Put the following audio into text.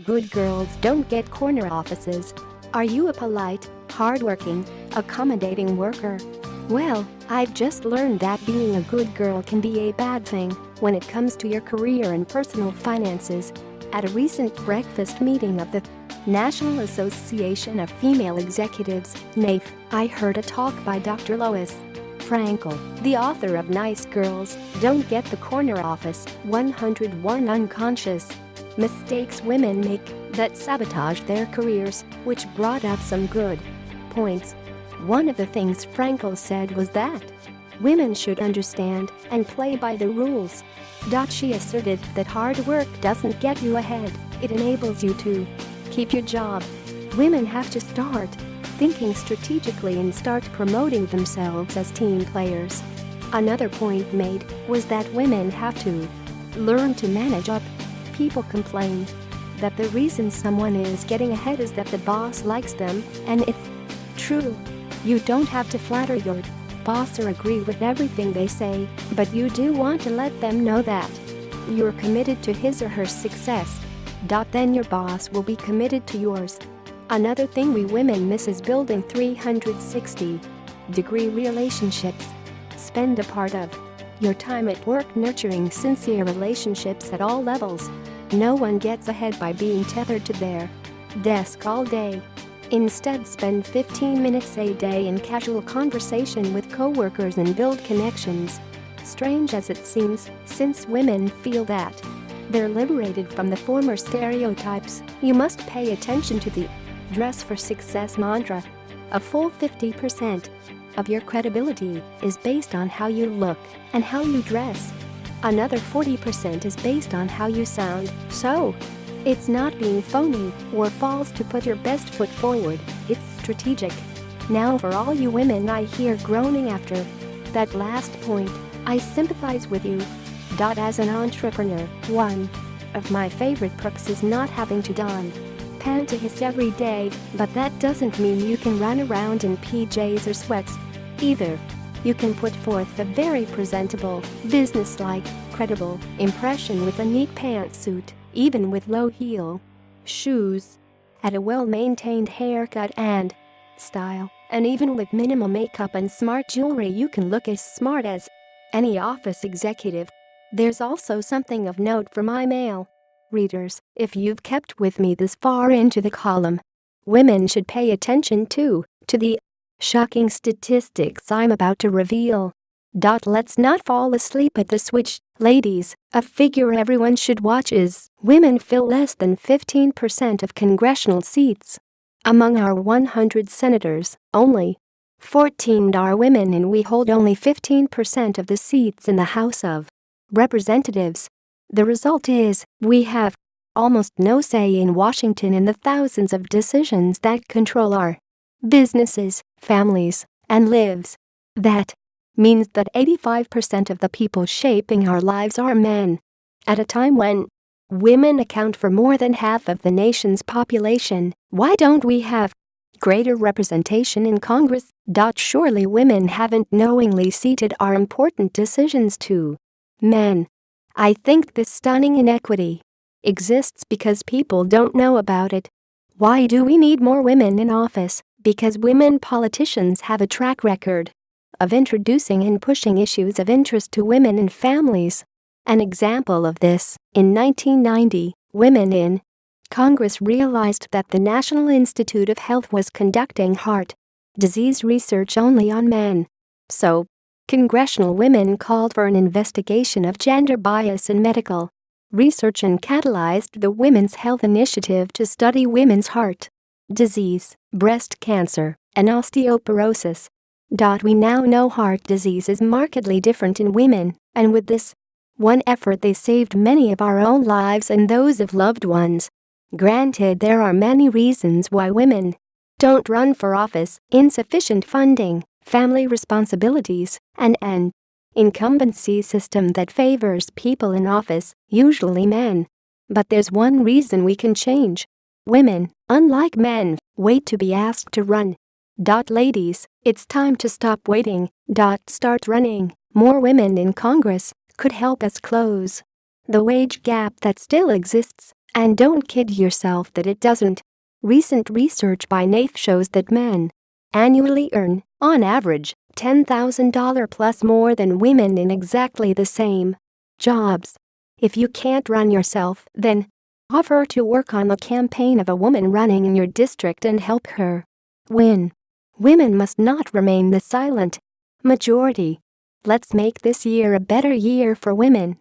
Good girls don't get corner offices. Are you a polite, hardworking, accommodating worker? Well, I've just learned that being a good girl can be a bad thing when it comes to your career and personal finances. At a recent breakfast meeting of the National Association of Female Executives, NAFE, I heard a talk by Dr. Lois Frankel, the author of Nice Girls Don't Get the Corner Office, 101 Unconscious Mistakes Women Make that sabotage their careers, which brought up some good points. One of the things Frankel said was that women should understand and play by the rules. She asserted that hard work doesn't get you ahead, it enables you to keep your job. Women have to start thinking strategically and start promoting themselves as team players. Another point made was that women have to learn to manage up. People complain that the reason someone is getting ahead is that the boss likes them, and it's true. You don't have to flatter your boss or agree with everything they say, but you do want to let them know that you're committed to his or her success. Then your boss will be committed to yours. Another thing we women miss is building 360-degree relationships. Spend a part of your time at work nurturing sincere relationships at all levels. No one gets ahead by being tethered to their desk all day. Instead, spend 15 minutes a day in casual conversation with coworkers and build connections. Strange as it seems, since women feel that they're liberated from the former stereotypes, you must pay attention to the dress for success mantra. A full 50% of your credibility is based on how you look and how you dress. Another 40% is based on how you sound, so it's not being phony or false to put your best foot forward, it's strategic. Now for all you women I hear groaning after that last point, I sympathize with you. As an entrepreneur, one of my favorite perks is not having to don pantyhose every day, but that doesn't mean you can run around in PJs or sweats either. You can put forth a very presentable, businesslike, credible impression with a neat pantsuit, even with low-heel shoes, at a well-maintained haircut and style, and even with minimal makeup and smart jewelry you can look as smart as any office executive. There's also something of note for my male readers. If you've kept with me this far into the column, women should pay attention to the shocking statistics I'm about to reveal. Let's not fall asleep at the switch, ladies. A figure everyone should watch is women fill less than 15% of congressional seats. Among our 100 senators, only 14 are women, and we hold only 15% of the seats in the House of Representatives. The result is, we have almost no say in Washington in the thousands of decisions that control our businesses, families, and lives. That means that 85% of the people shaping our lives are men. At a time when women account for more than half of the nation's population, why don't we have greater representation in Congress? Surely women haven't knowingly ceded our important decisions to men. I think this stunning inequity exists because people don't know about it. Why do we need more women in office? Because women politicians have a track record of introducing and pushing issues of interest to women and families. An example of this, in 1990, women in Congress realized that the National Institute of Health was conducting heart disease research only on men. So, congressional women called for an investigation of gender bias in medical research and catalyzed the Women's Health Initiative to study women's heart disease, breast cancer, and osteoporosis. We now know heart disease is markedly different in women, and with this one effort they saved many of our own lives and those of loved ones. Granted, there are many reasons why women don't run for office: insufficient funding, family responsibilities, and an incumbency system that favors people in office, usually men. But there's one reason we can change. Women, unlike men, wait to be asked to run. Ladies, it's time to stop waiting. Start running. More women in Congress could help us close the wage gap that still exists And don't kid yourself that it doesn't. Recent research by NAIF shows that men annually earn, on average, $10,000 plus more than women in exactly the same jobs. If you can't run yourself, then offer to work on the campaign of a woman running in your district and help her win. Women must not remain the silent majority. Let's make this year a better year for women.